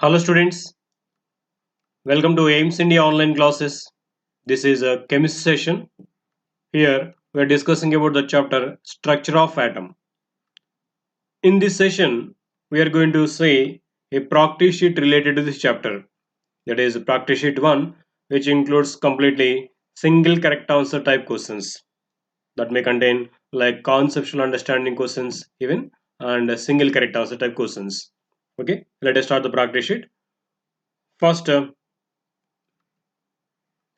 Hello students, welcome to AIMS India online classes. This is a chemistry session. Here we are discussing about the chapter structure of atom. In this session, we are going to see a practice sheet related to this chapter. That is practice sheet 1, which includes completely single correct answer type questions that may contain like conceptual understanding questions even and single correct answer type questions. Okay, let us start the practice sheet. First,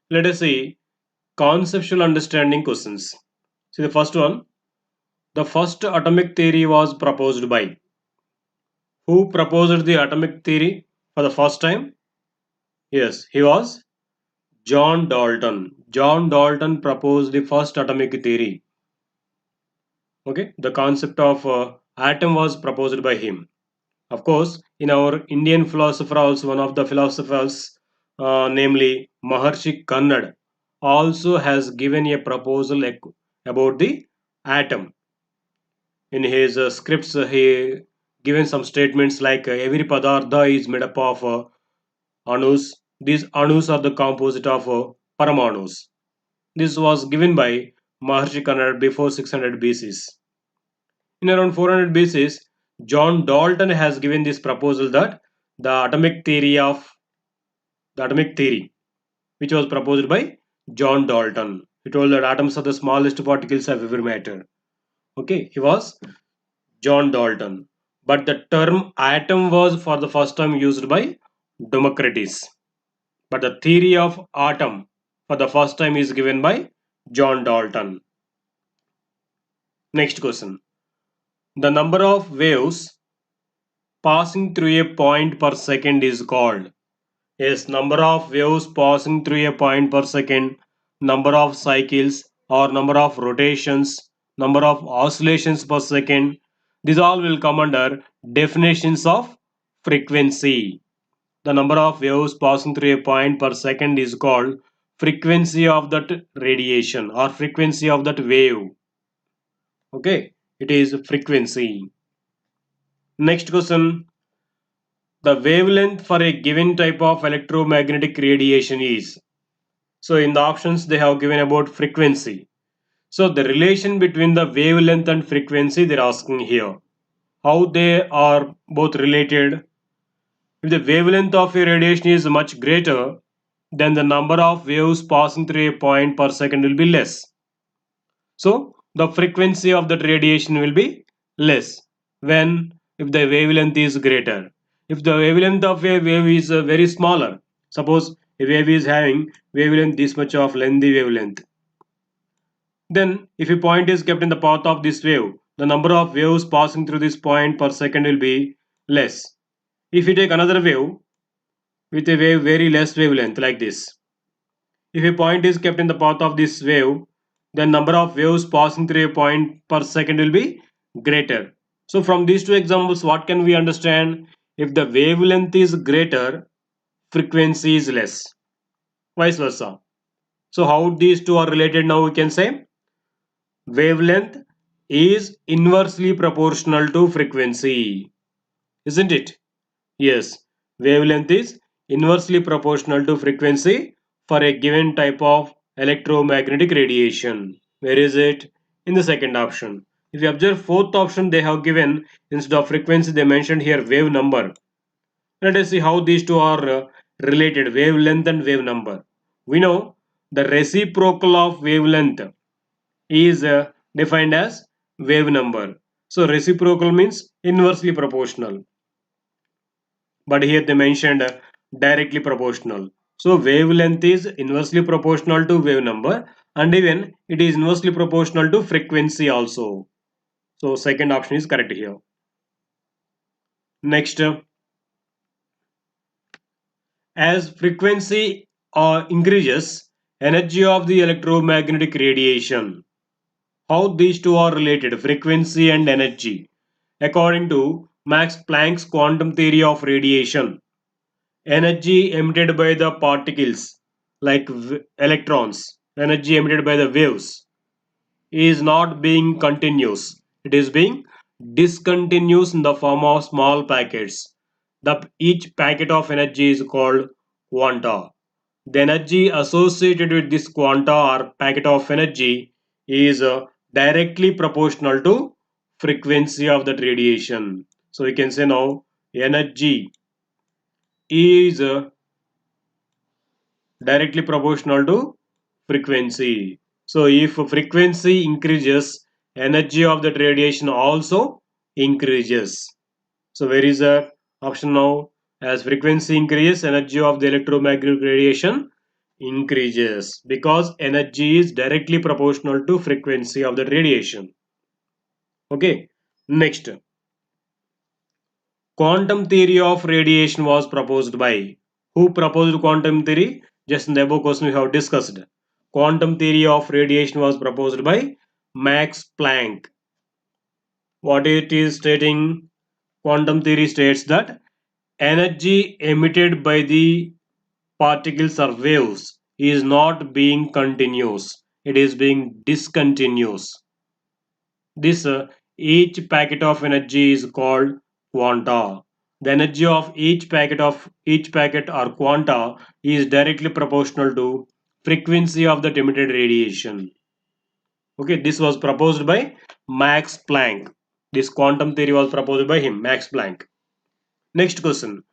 let us see conceptual understanding questions. See the first one. The first atomic theory was proposed by. Who proposed the atomic theory for the first time? Yes, he was John Dalton. John Dalton proposed the first atomic theory. Okay, the concept of atom was proposed by him. Of course, in our Indian philosopher, also one of the philosophers, namely Maharshi Kannad, also has given a proposal about the atom. In his scripts, he given some statements like every padartha is made up of anus. These anus are the composite of paramanus. This was given by Maharshi Kannada before 600 BC. In around 400 BC, John Dalton has given this proposal that the atomic theory, which was proposed by John Dalton. He told that atoms are the smallest particles of every matter. Okay, he was John Dalton. But the term atom was for the first time used by Democritus. But the theory of atom for the first time is given by John Dalton. Next question. The number of waves passing through a point per second is called. Yes, number of waves passing through a point per second, number of cycles or number of rotations, number of oscillations per second. These all will come under definitions of frequency. The number of waves passing through a point per second is called frequency of that radiation or frequency of that wave. Okay, it is frequency. Next question. The wavelength for a given type of electromagnetic radiation is. So in the options they have given about frequency. So the relation between the wavelength and frequency they're asking here. How they are both related. If the wavelength of a radiation is much greater, then the number of waves passing through a point per second will be less. So the frequency of that radiation will be less when if the wavelength is greater. If the wavelength of a wave is very smaller, suppose a wave is having wavelength this much of lengthy wavelength, then if a point is kept in the path of this wave, the number of waves passing through this point per second will be less. If you take another wave with a wave very less wavelength like this, if a point is kept in the path of this wave, then number of waves passing through a point per second will be greater. So from these two examples, what can we understand? If the wavelength is greater, frequency is less. Vice versa. So how these two are related now we can say? Wavelength is inversely proportional to frequency. Isn't it? Yes. Wavelength is inversely proportional to frequency for a given type of electromagnetic radiation. Where is it? In the second option. If you observe fourth option, they have given instead of frequency they mentioned here wave number. Let us see how these two are related, wavelength and wave number. We know the reciprocal of wavelength is defined as wave number. So reciprocal means inversely proportional. But here they mentioned directly proportional. So wavelength is inversely proportional to wave number and even it is inversely proportional to frequency also. So second option is correct here. Next, as frequency increases, energy of the electromagnetic radiation. How these two are related, frequency and energy. According to Max Planck's quantum theory of radiation, energy emitted by the particles like electrons, energy emitted by the waves is not being continuous. It is being discontinuous in the form of small packets. Each packet of energy is called quanta. The energy associated with this quanta or packet of energy is directly proportional to frequency of that radiation. So we can say now energy is directly proportional to frequency. So if frequency increases, energy of that radiation also increases. So where is the option now? As frequency increases, energy of the electromagnetic radiation increases because energy is directly proportional to frequency of the radiation. Okay, next, quantum theory of radiation was proposed by who proposed quantum theory? Just in the above question we have discussed. Quantum theory of radiation was proposed by Max Planck. What it is stating? Quantum theory states that energy emitted by the particles or waves is not being continuous, it is being discontinuous. This each packet of energy is called quanta. The energy of each packet or quanta is directly proportional to frequency of the emitted radiation. Okay, this was proposed by Max Planck. This quantum theory was proposed by him, Max Planck. Next question.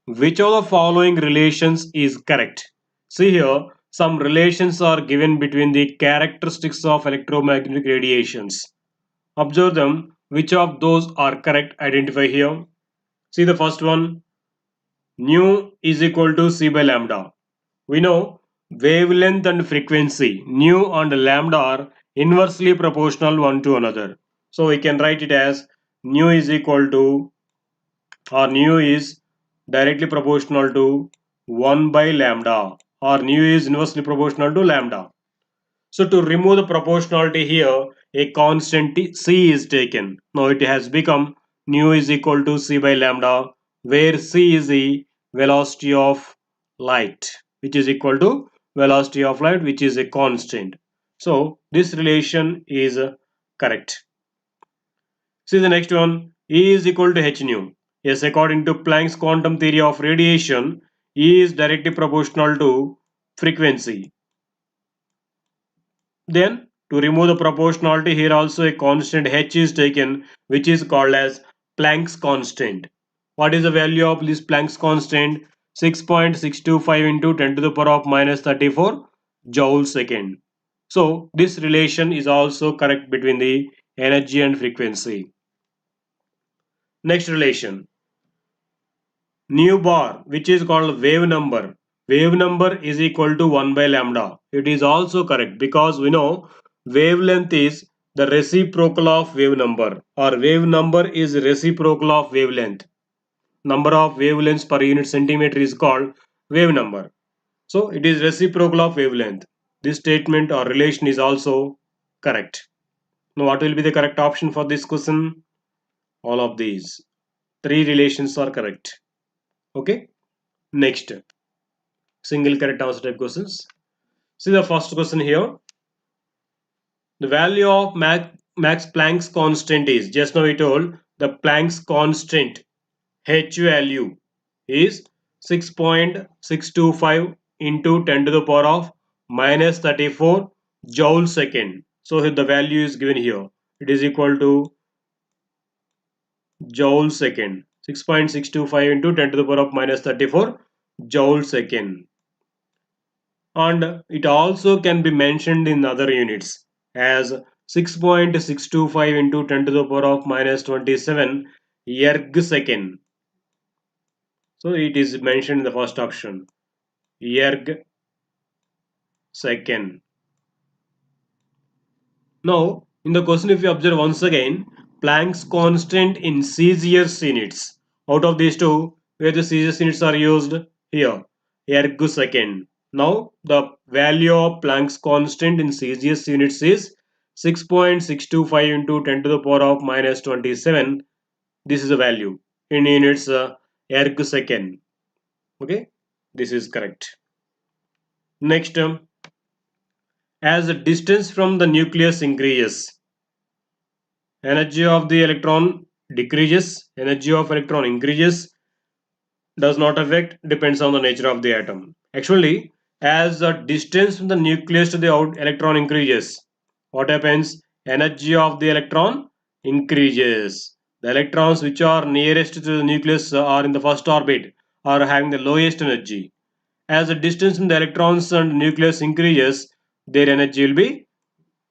Which of the following relations is correct? See here, some relations are given between the characteristics of electromagnetic radiations. Observe them. Which of those are correct? Identify here. See the first one. Nu is equal to C by lambda. We know wavelength and frequency, nu and lambda are inversely proportional one to another. So we can write it as nu is equal to, or nu is directly proportional to 1 by lambda, or nu is inversely proportional to lambda. So to remove the proportionality here, a constant c is taken. Now it has become nu is equal to c by lambda, where c is the velocity of light, which is equal to velocity of light, which is a constant. So this relation is correct. See the next one. E is equal to h nu. Yes, according to Planck's quantum theory of radiation, E is directly proportional to frequency. Then to remove the proportionality, here also a constant h is taken, which is called as Planck's constant. What is the value of this Planck's constant? 6.625 into 10 to the power of minus 34 joule second. So this relation is also correct between the energy and frequency. Next relation, nu bar, which is called wave number. Wave number is equal to 1 by lambda. It is also correct because we know wavelength is the reciprocal of wave number, or wave number is reciprocal of wavelength. Number of wavelengths per unit centimeter is called wave number. So it is reciprocal of wavelength. This statement or relation is also correct. Now what will be the correct option for this question? All of these three relations are correct. Okay. Next, single correct answer type questions. See the first question here. The value of Max Planck's constant is, just now we told, the Planck's constant H value is 6.625 into 10 to the power of minus 34 joule second. So the value is given here. It is equal to joule second. 6.625 into 10 to the power of minus 34 joule second. And it also can be mentioned in other units as 6.625 into 10 to the power of minus 27 erg second. So it is mentioned in the first option, erg second. Now in the question, if you observe once again, Planck's constant in Celsius units. Out of these two, where the Celsius units are used? Here, erg second. Now the value of Planck's constant in Celsius units is 6.625 into 10 to the power of minus 27. This is the value in units erg second. Okay, this is correct. Next, as the distance from the nucleus increases, energy of the electron decreases, energy of electron increases. does not affect, depends on the nature of the atom. Actually, as the distance from the nucleus to the out electron increases, what happens? Energy of the electron increases. The electrons which are nearest to the nucleus are in the first orbit are having the lowest energy. As the distance from the electrons and nucleus increases, their energy will be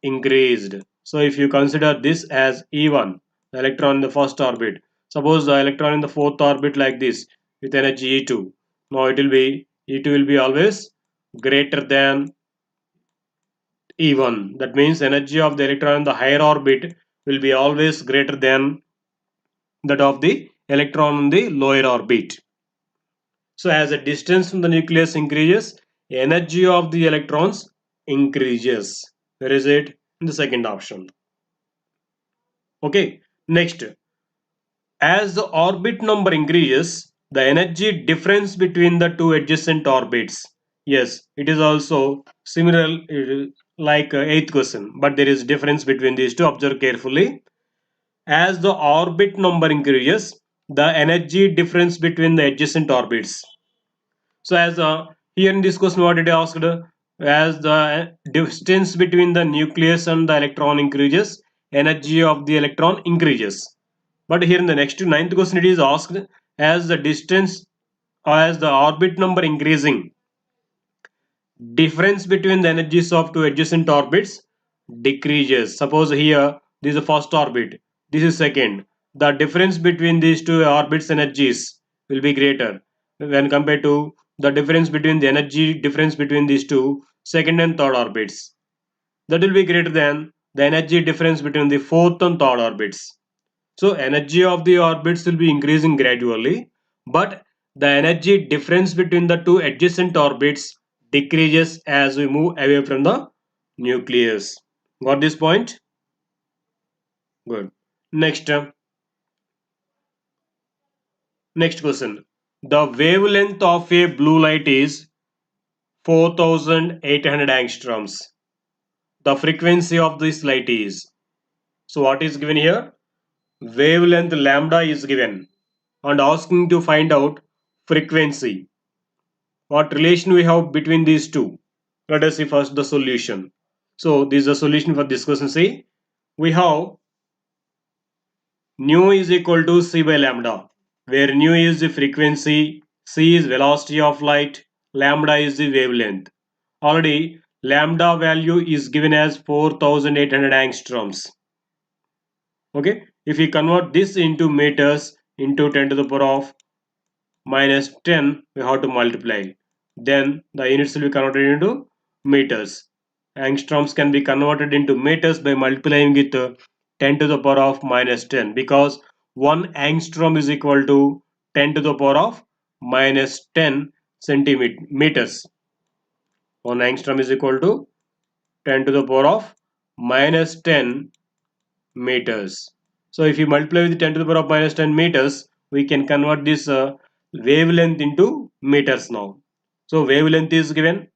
increased. So if you consider this as E1, the electron in the first orbit, suppose the electron in the fourth orbit like this with energy E2. Now it will be E2 will be always greater than E1. That means energy of the electron in the higher orbit will be always greater than that of the electron in the lower orbit. So as the distance from the nucleus increases, energy of the electrons increases. Where is it? In the second option. Okay. Next, as the orbit number increases, the energy difference between the two adjacent orbits. Yes, it is also similar like eighth question, but there is difference between these two. Observe carefully. As the orbit number increases, the energy difference between the adjacent orbits. So as here in this question, what it asked? As the distance between the nucleus and the electron increases, energy of the electron increases. But here in the next ninth question, it is asked as the distance or as the orbit number increasing, difference between the energies of two adjacent orbits decreases. Suppose here this is the first orbit, this is second. The difference between these two orbits energies will be greater when compared to the difference between the energy difference between these two second and third orbits. That will be greater than the energy difference between the fourth and third orbits. So energy of the orbits will be increasing gradually, but the energy difference between the two adjacent orbits decreases as we move away from the nucleus. Got this point? Good. Next, next question. The wavelength of a blue light is 4800 angstroms. The frequency of this light is. So what is given here? Wavelength lambda is given and asking to find out frequency. What relation we have between these two? Let us see first the solution. So this is the solution for this question. See, we have nu is equal to c by lambda, where nu is the frequency, c is velocity of light, lambda is the wavelength. Already lambda value is given as 4800 angstroms. Okay, if we convert this into meters into 10 to the power of minus 10, we have to multiply. Then the units will be converted into meters. Angstroms can be converted into meters by multiplying it 10 to the power of minus 10, because 1 angstrom is equal to 10 to the power of minus 10 centimeters. 1 angstrom is equal to 10 to the power of minus 10 meters. So if you multiply with 10 to the power of minus 10 meters, we can convert this wavelength into meters now. So wavelength is given.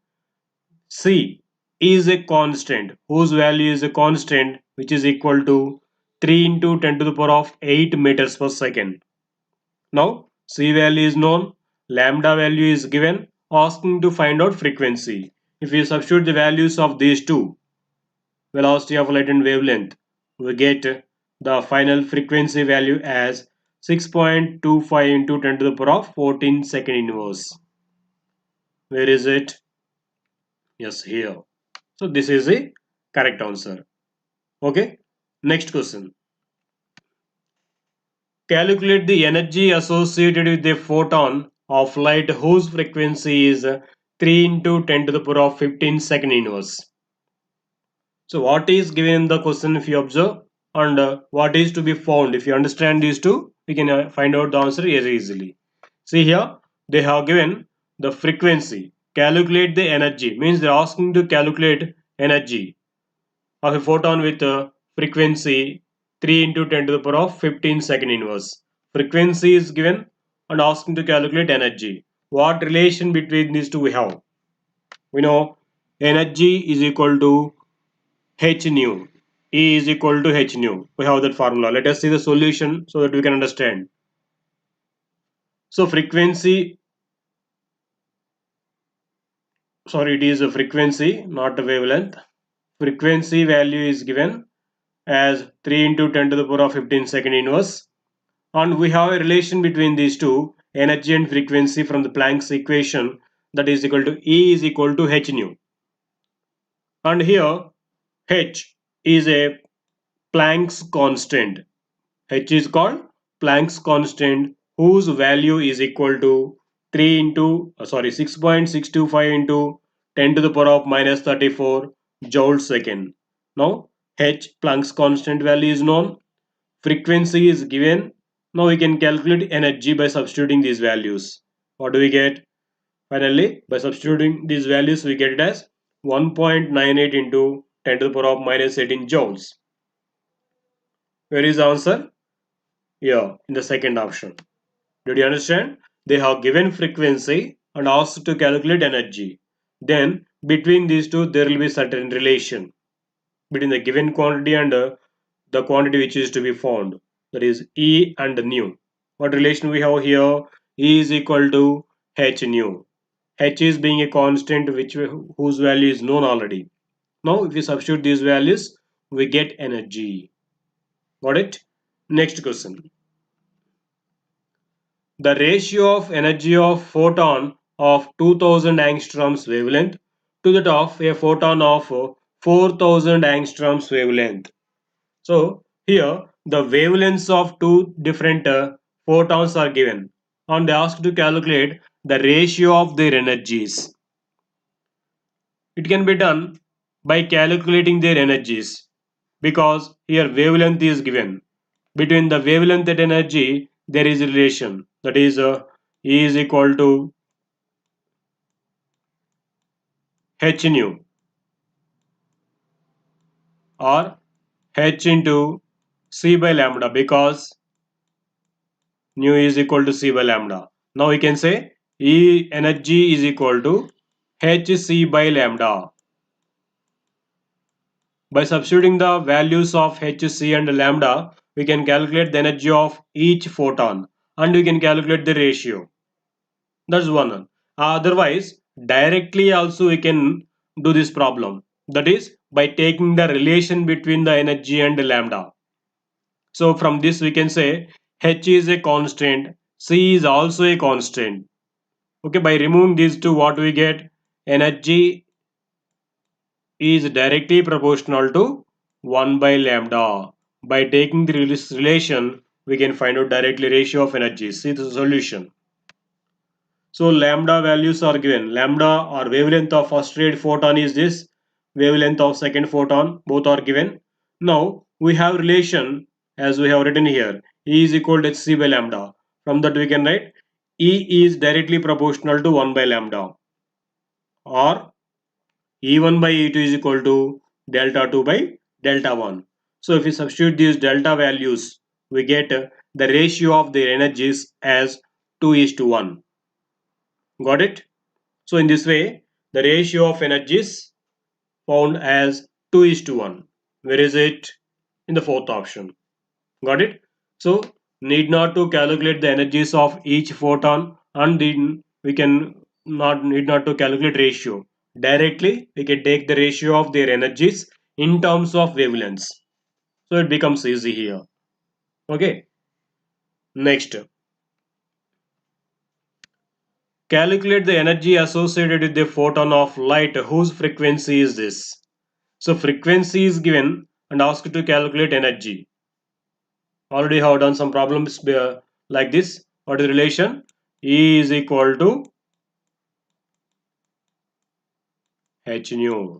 C is a constant whose value is a constant, which is equal to 3 into 10 to the power of 8 meters per second. Now C value is known, lambda value is given, asking to find out frequency. If we substitute the values of these two, velocity of light and wavelength, we get the final frequency value as 6.25 into 10 to the power of 14 second inverse. Where is it? Yes, here. So this is the correct answer. Okay. Next question. Calculate the energy associated with a photon of light whose frequency is 3 into 10 to the power of 15 second inverse. So what is given in the question if you observe, and what is to be found? If you understand these two, we can find out the answer very easily. See here, they have given the frequency. Calculate the energy, means they are asking to calculate energy of a photon with a frequency 3 into 10 to the power of 15 second inverse. Frequency is given and asking to calculate energy. What relation between these two we have? We know energy is equal to h nu. E is equal to h nu. We have that formula. Let us see the solution so that we can understand. So frequency, sorry, it is a frequency, not a wavelength. Frequency value is given as 3 into 10 to the power of 15 second inverse. And we have a relation between these two, energy and frequency, from the Planck's equation, that is equal to E is equal to h nu. And here h is a Planck's constant. H is called Planck's constant, whose value is equal to 3 into 6.625 into 10 to the power of minus 34 joule second. Now H, Planck's constant value, is known, frequency is given. Now we can calculate energy by substituting these values. What do we get? Finally, by substituting these values, we get it as 1.98 into 10 to the power of minus 18 joules. Where is the answer? Here, in the second option. Did you understand? They have given frequency and asked to calculate energy. Then, between these two, there will be certain relation between the given quantity and the quantity which is to be found. That is E and nu. What relation we have here? E is equal to h nu. H is being a constant whose value is known already. Now, if we substitute these values, we get energy. Got it? Next question. The ratio of energy of photon of 2000 angstroms wavelength to that of a photon of 4000 angstroms wavelength. So here the wavelengths of two different photons are given and they asked to calculate the ratio of their energies. It can be done by calculating their energies because here wavelength is given. Between the wavelength and energy there is a relation, that is E is equal to h nu or h into c by lambda, because nu is equal to c by lambda. Now we can say E energy is equal to hc by lambda. By substituting the values of hc and lambda, we can calculate the energy of each photon and we can calculate the ratio. That's one. Otherwise, directly also we can do this problem. That is by taking the relation between the energy and lambda. So from this we can say h is a constant, c is also a constant. Okay, by removing these two, what we get? Energy is directly proportional to 1 by lambda. By taking the relation, we can find out directly ratio of energy. See the solution. So lambda values are given. Lambda or wavelength of first rate photon is this. Wavelength of second photon, both are given. Now we have relation as we have written here. E is equal to hc by lambda. From that we can write E is directly proportional to 1 by lambda, or E1 by E2 is equal to delta 2 by delta 1. So if we substitute these delta values, we get the ratio of their energies as 2 is to 1. Got it? So in this way, the ratio of energies found as 2 is to 1. Where is it? In the fourth option. Got it? So need not to calculate the energies of each photon, and then we can need not to calculate ratio. Directly we can take the ratio of their energies in terms of wavelengths. So it becomes easy here. Okay. Next, calculate the energy associated with the photon of light whose frequency is this. So frequency is given and asked to calculate energy. Already have done some problems like this. What is the relation? E is equal to h nu.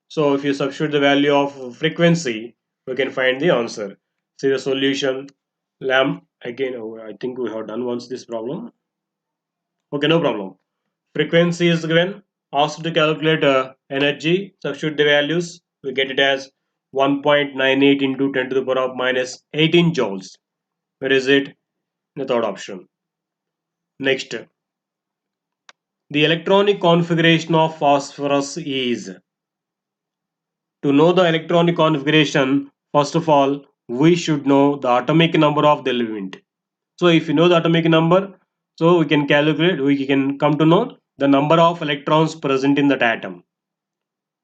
So if you substitute the value of frequency, we can find the answer. See the solution. Again, I think we have done once this problem. Okay, no problem. Frequency is given. Asked to calculate energy. Substitute the values. We get it as 1.98 into 10 to the power of minus 18 joules. Where is it? The third option. Next, the electronic configuration of phosphorus is. To know the electronic configuration, first of all, we should know the atomic number of the element. So if you know the atomic number, So we can calculate, we can come to know the number of electrons present in that atom.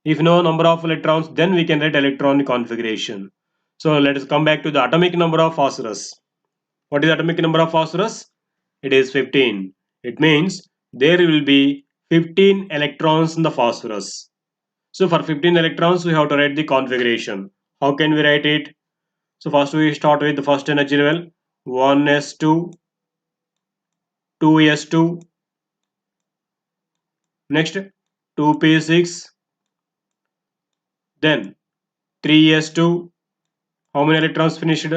If no number of electrons, then we can write electronic configuration. So let us come back to the atomic number of phosphorus. What is atomic number of phosphorus? It is 15. It means there will be 15 electrons in the phosphorus. So for 15 electrons, we have to write the configuration. How can we write it? So first we start with the first energy level, 1s2, 2s2, next 2p6, then 3s2. How many electrons finished?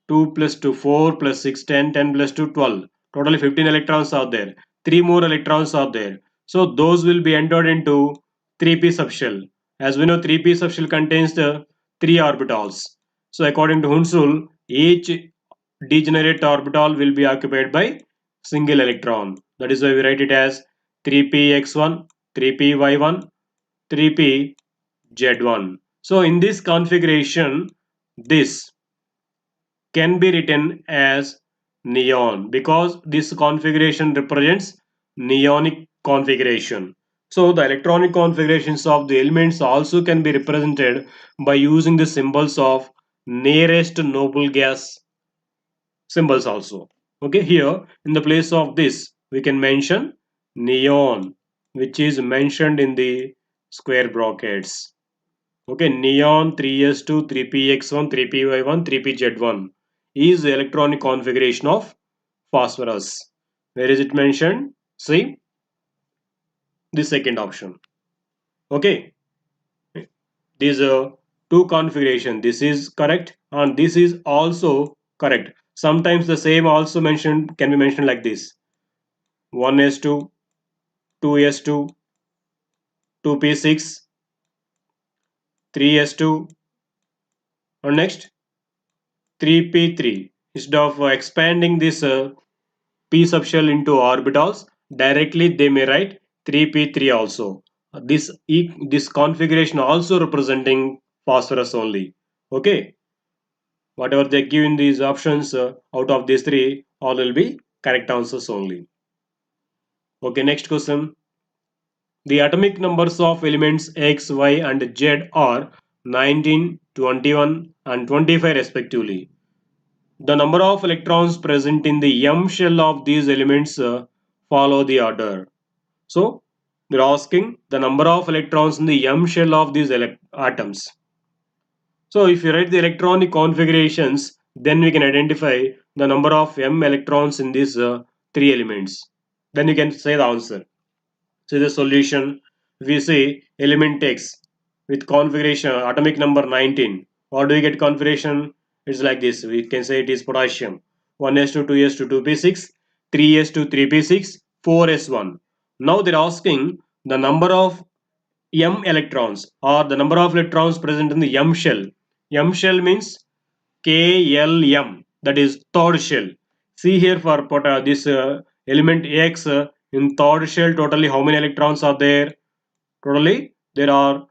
2 plus 2 4 plus 6 10 10 plus 2 12. Totally 15 electrons are there. 3 more electrons are there. So those will be entered into 3p subshell. As we know, 3p subshell contains the 3 orbitals. So according to Hunsul, each degenerate orbital will be occupied by single electron. That is why we write it as 3px1, 3py1, 3pz1. So in this configuration, this can be written as neon because this configuration represents neonic configuration. So the electronic configurations of the elements also can be represented by using the symbols of nearest noble gas symbols also. Okay, here in the place of this we can mention neon, which is mentioned in the square brackets. Okay, neon 3s2, 3px1, 3py1, 3pz1 is the electronic configuration of phosphorus. Where is it mentioned? See the second option. Okay, these two configuration. This is correct and this is also correct. Sometimes the same also mentioned can be mentioned like this: 1s2, 2s2, 2p6, 3s2, and next 3p3. Instead of expanding this p subshell into orbitals, directly they may write 3p3 also. This configuration also representing phosphorus only. Okay, whatever they give in these options, out of these three, all will be correct answers only. Okay, next question. The atomic numbers of elements X, Y and Z are 19, 21 and 25 respectively. The number of electrons present in the M shell of these elements follow the order. So they're asking the number of electrons in the M shell of these atoms. So if you write the electronic configurations, then we can identify the number of M electrons in these three elements. Then you can say the answer. So the solution, we say element X with configuration atomic number 19. What do we get configuration? It's like this. We can say it is potassium. 1s2, 2s2, 2p6, 3s2, 3p6, 4s1. Now they're asking the number of M electrons or the number of electrons present in the M shell. M shell means KLM, that is third shell. See here for this element X in third shell, totally how many electrons are there? Totally there are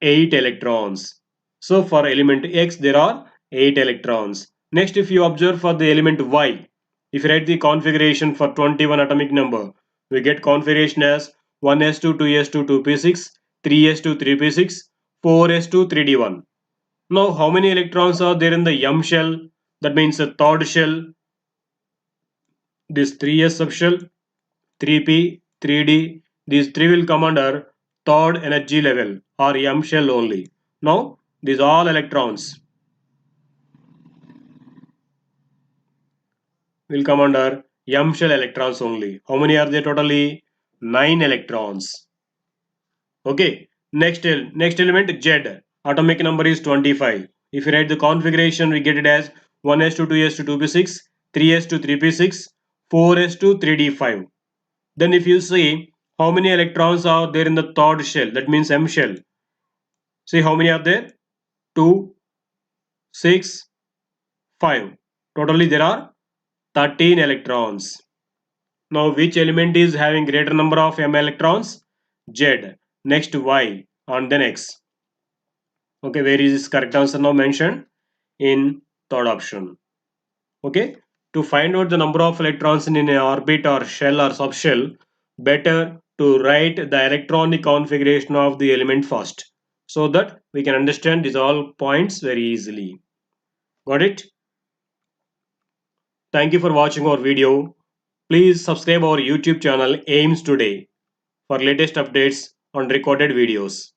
8 electrons. So for element X there are 8 electrons. Next, if you observe for the element Y, if you write the configuration for 21 atomic number, we get configuration as 1s2, 2s2, 2p6, 3s2, 3p6, 4s2, 3d1. Now, how many electrons are there in the M shell? That means the third shell, this 3s subshell, 3p, 3d, these three will come under third energy level or M shell only. Now, these all electrons will come under M shell electrons only. How many are there totally? 9 electrons. Okay, next element Z. Atomic number is 25. If you write the configuration, we get it as 1s2, 2s2, 2p6, 3s2, 3p6, 4s2, 3d5. Then if you see how many electrons are there in the third shell, that means M shell. See how many are there? 2, 6, 5. Totally there are 13 electrons. Now which element is having greater number of M electrons? Z. Next Y and then X. Okay, where is this correct answer now mentioned? In third option. Okay, To find out the number of electrons in an orbit or shell or subshell, better to write the electronic configuration of the element first, so that we can understand these all points very easily. Got it? Thank you for watching our video. Please subscribe our YouTube channel AIMS Today for latest updates on recorded videos.